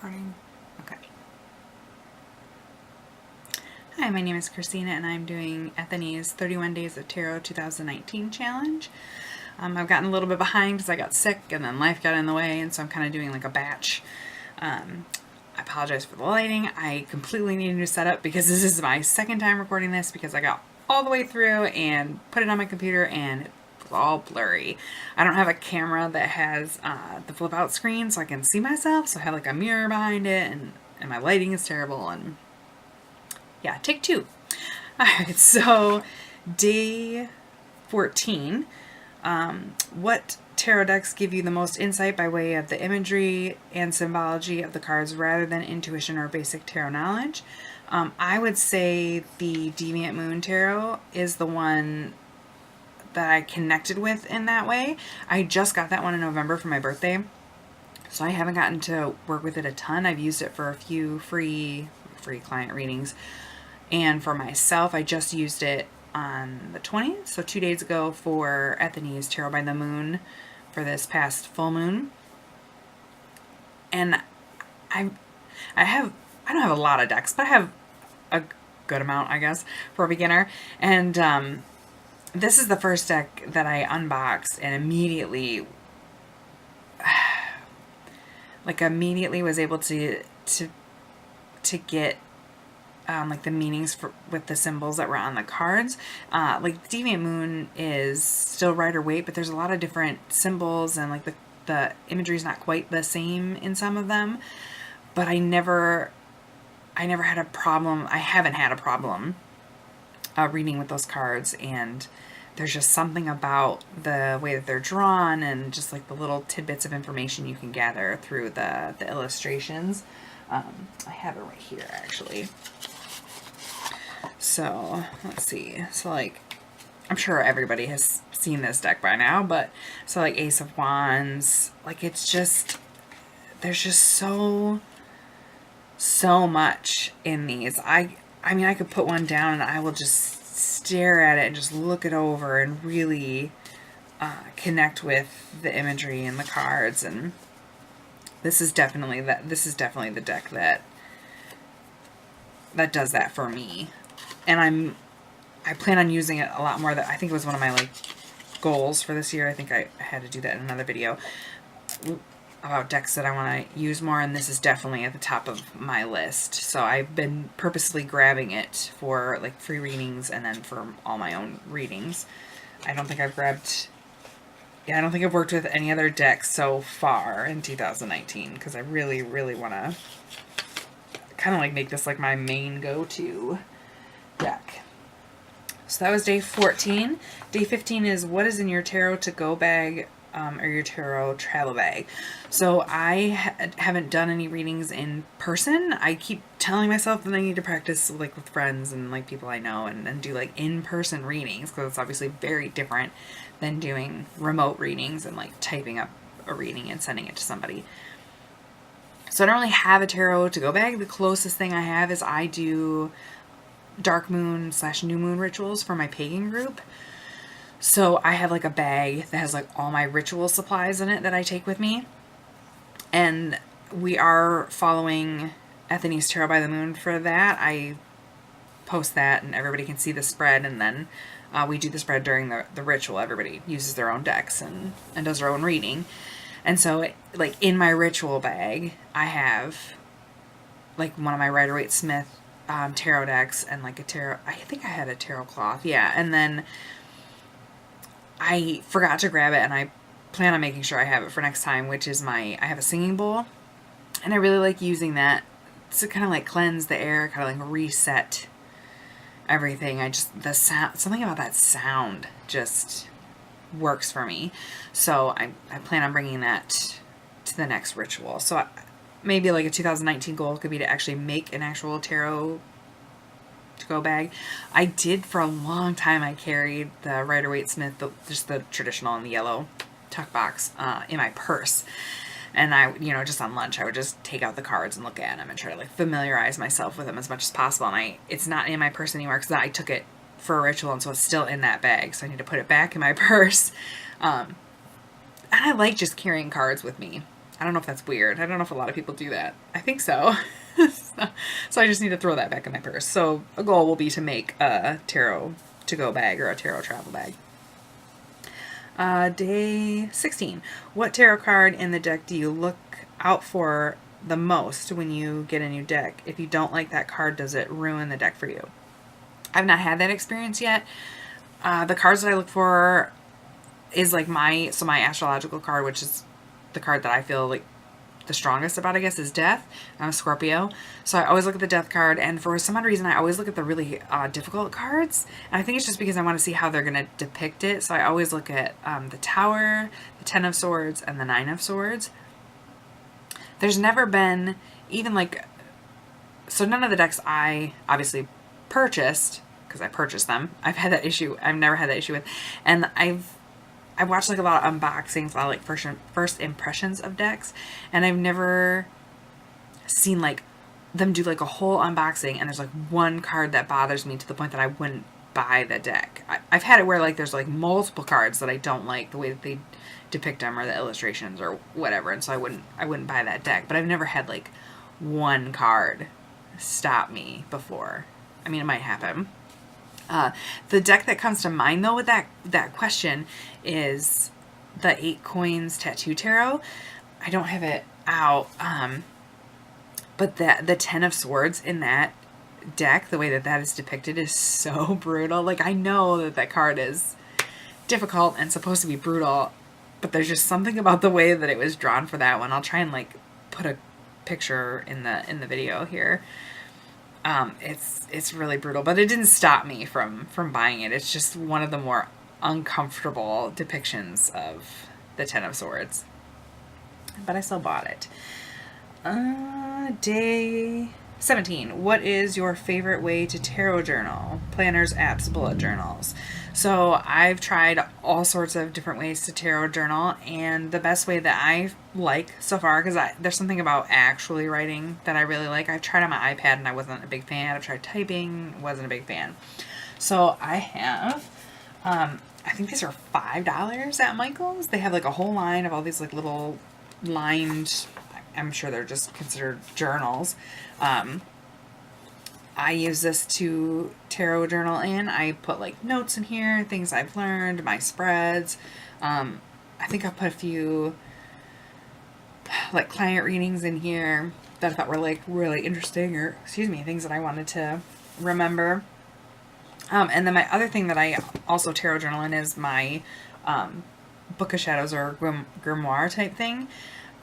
recording? Okay. Hi, my name is Christina and I'm doing Anthony's 31 Days of Tarot 2019 challenge. I've gotten a little bit behind because I got sick and then life got in the way, and so I'm kind of doing like a batch. I apologize for the lighting. I completely need a new setup because this is my second time recording this because I got all the way through and put it on my computer and it's all blurry. I don't have a camera that has the flip out screen so I can see myself, so I have like a mirror behind it, and my lighting is terrible, and yeah, take two. Alright, so day 14. What tarot decks give you the most insight by way of the imagery and symbology of the cards rather than intuition or basic tarot knowledge? I would say the Deviant Moon Tarot is the one that I connected with in that way. I just got that one in November for my birthday, so I haven't gotten to work with it a ton. I've used it for a few free client readings, and for myself I just used it on the 20th, so 2 days ago, for Anthony's Tarot by the Moon for this past full moon. And I don't have a lot of decks, but I have a good amount, I guess, for a beginner. And this is the first deck that I unboxed and immediately was able to get like the meanings with the symbols that were on the cards. Like Deviant Moon is still Rider-Waite, but there's a lot of different symbols, and like the imagery is not quite the same in some of them. But I never had a problem. I haven't had a problem reading with those cards, and there's just something about the way that they're drawn and just like the little tidbits of information you can gather through the illustrations. I have it right here actually. So let's see. So like, I'm sure everybody has seen this deck by now, but so like Ace of Wands, like it's just, there's just so much in these. I mean, I could put one down and I will just stare at it and just look it over and really connect with the imagery and the cards. And this is definitely the deck that does that for me. And I plan on using it a lot more. That I think it was one of my like goals for this year. I think I had to do that in another video about decks that I want to use more, and this is definitely at the top of my list. So I've been purposely grabbing it for like free readings and then for all my own readings. I don't think I've worked with any other decks so far in 2019 because I really want to kind of like make this like my main go-to deck. So that was day 14. Day 15 is what is in your tarot to go bag or your tarot travel bag. So I haven't done any readings in person. I keep telling myself that I need to practice like with friends and like people I know and do like in-person readings, because it's obviously very different than doing remote readings and like typing up a reading and sending it to somebody. So I don't really have a tarot to go bag. The closest thing I have is I do dark moon / new moon rituals for my pagan group. So I have like a bag that has like all my ritual supplies in it that I take with me. And we are following Anthony's Tarot by the Moon for that. I post that and everybody can see the spread, and then we do the spread during the ritual. Everybody uses their own decks and does their own reading. And so like in my ritual bag, I have like one of my Rider-Waite Smith tarot decks and like a tarot, I think I had a tarot cloth. Yeah. And then I forgot to grab it, and I plan on making sure I have it for next time, which is I have a singing bowl, and I really like using that to kind of like cleanse the air, kind of like reset everything. The sound, something about that sound just works for me. So I plan on bringing that to the next ritual. So maybe like a 2019 goal could be to actually make an actual tarot to go bag. I did for a long time. I carried the Rider-Waite Smith, just the traditional in the yellow tuck box, in my purse. And I, just on lunch, I would just take out the cards and look at them and try to like familiarize myself with them as much as possible. And it's not in my purse anymore because I took it for a ritual, and so it's still in that bag. So I need to put it back in my purse. And I like just carrying cards with me. I don't know if that's weird. I don't know if a lot of people do that. I think so. So I just need to throw that back in my purse. So a goal will be to make a tarot to-go bag or a tarot travel bag. Day 16. What tarot card in the deck do you look out for the most when you get a new deck? If you don't like that card, does it ruin the deck for you? I've not had that experience yet. The cards that I look for is like my astrological card, which is the card that I feel like the strongest about, I guess, is death. I'm a Scorpio, so I always look at the death card, and for some odd reason I always look at the really difficult cards, and I think it's just because I want to see how they're going to depict it. So I always look at the Tower, the Ten of Swords, and the Nine of Swords. There's never been even like, so none of the decks I obviously purchased, because I purchased them, I've never had that issue with, and I've watched like a lot of unboxings, a lot of like first impressions of decks, and I've never seen like them do like a whole unboxing and there's like one card that bothers me to the point that I wouldn't buy the deck. I've had it where like there's like multiple cards that I don't like the way that they depict them or the illustrations or whatever, and so I wouldn't buy that deck. But I've never had like one card stop me before. I mean, it might happen. The deck that comes to mind though with that question is the 8 Coins Tattoo Tarot. I don't have it out, but the Ten of Swords in that deck, the way that is depicted is so brutal. Like, I know that card is difficult and supposed to be brutal, but there's just something about the way that it was drawn for that one. I'll try and like put a picture in the video here. It's really brutal, but it didn't stop me from buying it. It's just one of the more uncomfortable depictions of the Ten of Swords, but I still bought it. Day 17. What is your favorite way to tarot journal? Planners, apps, bullet journals. So I've tried all sorts of different ways to tarot journal, and the best way that I like so far, because there's something about actually writing that I really like. I've tried on my iPad and I wasn't a big fan. I've tried typing, wasn't a big fan. So I have, I think these are $5 at Michael's. They have like a whole line of all these like little lined, I'm sure they're just considered journals. I use this to tarot journal in. I put like notes in here, things I've learned, my spreads. I think I put a few like client readings in here that I thought were like really interesting, or things that I wanted to remember. And then my other thing that I also tarot journal in is my Book of Shadows or grimoire type thing.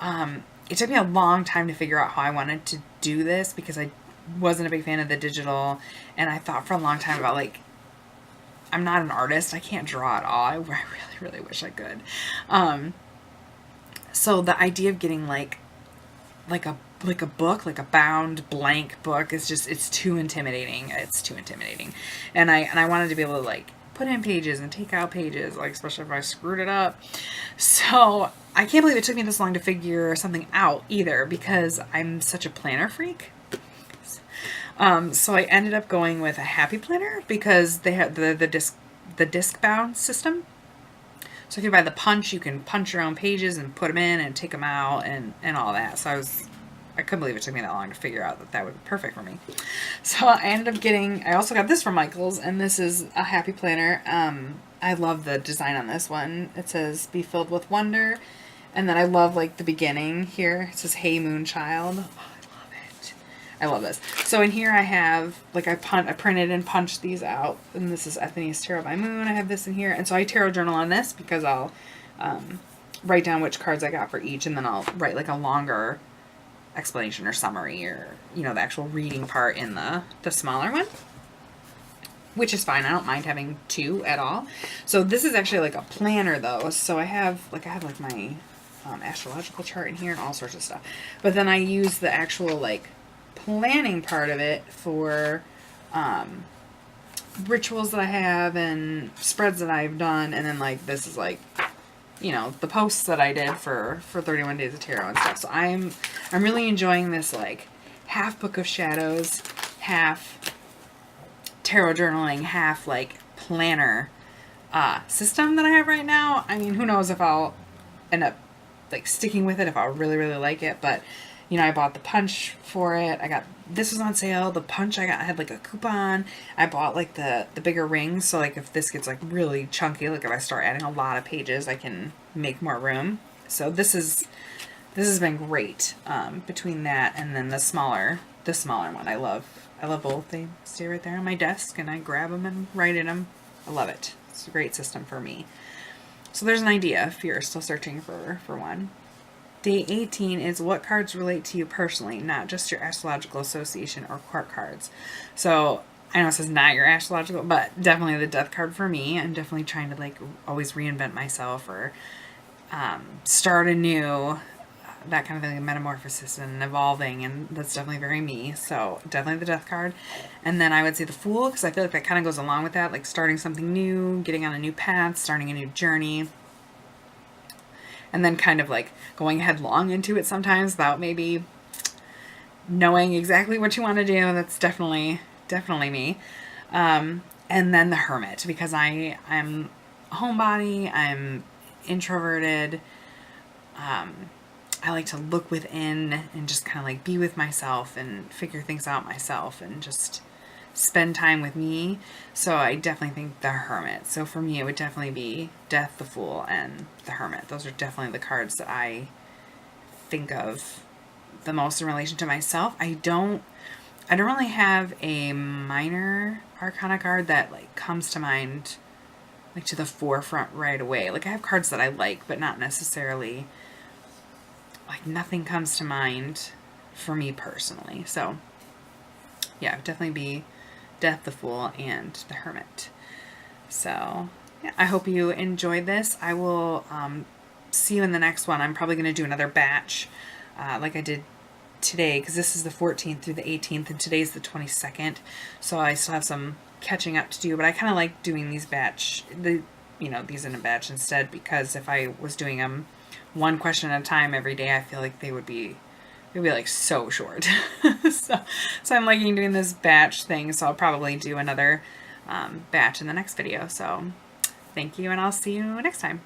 It took me a long time to figure out how I wanted to do this because I wasn't a big fan of the digital, and I thought for a long time about like, I'm not an artist, I can't draw at all. I really, really wish I could. So the idea of getting like a book, like a bound blank book is just, it's too intimidating. It's too intimidating. And I wanted to be able to like put in pages and take out pages, like especially if I screwed it up. So I can't believe it took me this long to figure something out either, because I'm such a planner freak. So I ended up going with a Happy Planner because they have the disc bound system. So if you buy the punch, you can punch your own pages and put them in and take them out and all that. So I couldn't believe it took me that long to figure out that would be perfect for me. So I ended up I also got this from Michael's, and this is a Happy Planner. I love the design on this one. It says, "Be filled with wonder." And then I love like the beginning here. It says, "Hey Moonchild." I love this. So in here I have, like, I printed and punched these out. And this is Athene's Tarot by Moon. I have this in here. And so I tarot journal on this because I'll write down which cards I got for each. And then I'll write, like, a longer explanation or summary or, the actual reading part in the smaller one. Which is fine. I don't mind having two at all. So this is actually, like, a planner, though. So I have my astrological chart in here and all sorts of stuff. But then I use the actual, like, planning part of it for rituals that I have and spreads that I've done, and then like this is like the posts that I did for 31 Days of Tarot and stuff. So I'm really enjoying this like half Book of Shadows, half tarot journaling, half like planner system that I have right now. I mean, who knows if I'll end up like sticking with it if I really, really like it. But, you know, I bought the punch for it. This was on sale. The punch I had like a coupon. I bought like the bigger rings. So like if this gets like really chunky, like if I start adding a lot of pages, I can make more room. So this has been great, between that and then the smaller one. I love both. They stay right there on my desk and I grab them and write in them. I love it. It's a great system for me. So there's an idea if you're still searching for one. Day 18 is what cards relate to you personally, not just your astrological association or court cards. So I know it says not your astrological, but definitely the death card for me. I'm definitely trying to like always reinvent myself or start anew, that kind of thing, metamorphosis and evolving, and that's definitely very me. So definitely the death card. And then I would say the Fool, because I feel like that kind of goes along with that, like starting something new, getting on a new path, starting a new journey, and then kind of like going headlong into it sometimes without maybe knowing exactly what you want to do. That's definitely me. And then the Hermit, because I'm a homebody, I'm introverted, I like to look within and just kind of like be with myself and figure things out myself and just spend time with me. So I definitely think the Hermit. So for me, it would definitely be Death, the Fool, and the Hermit. Those are definitely the cards that I think of the most in relation to myself. I don't really have a minor arcana card that like comes to mind like to the forefront right away. Like I have cards that I like, but not necessarily, like nothing comes to mind for me personally. So yeah, it would definitely be Death, the Fool, and the Hermit. So yeah, I hope you enjoyed this. I will see you in the next one. I'm probably going to do another batch like I did today, because this is the 14th through the 18th and today's the 22nd. So I still have some catching up to do, but I kind of like doing these these in a batch instead, because if I was doing them one question at a time every day, I feel like they'd be like so short. so I'm liking doing this batch thing. So I'll probably do another batch in the next video. So thank you, and I'll see you next time.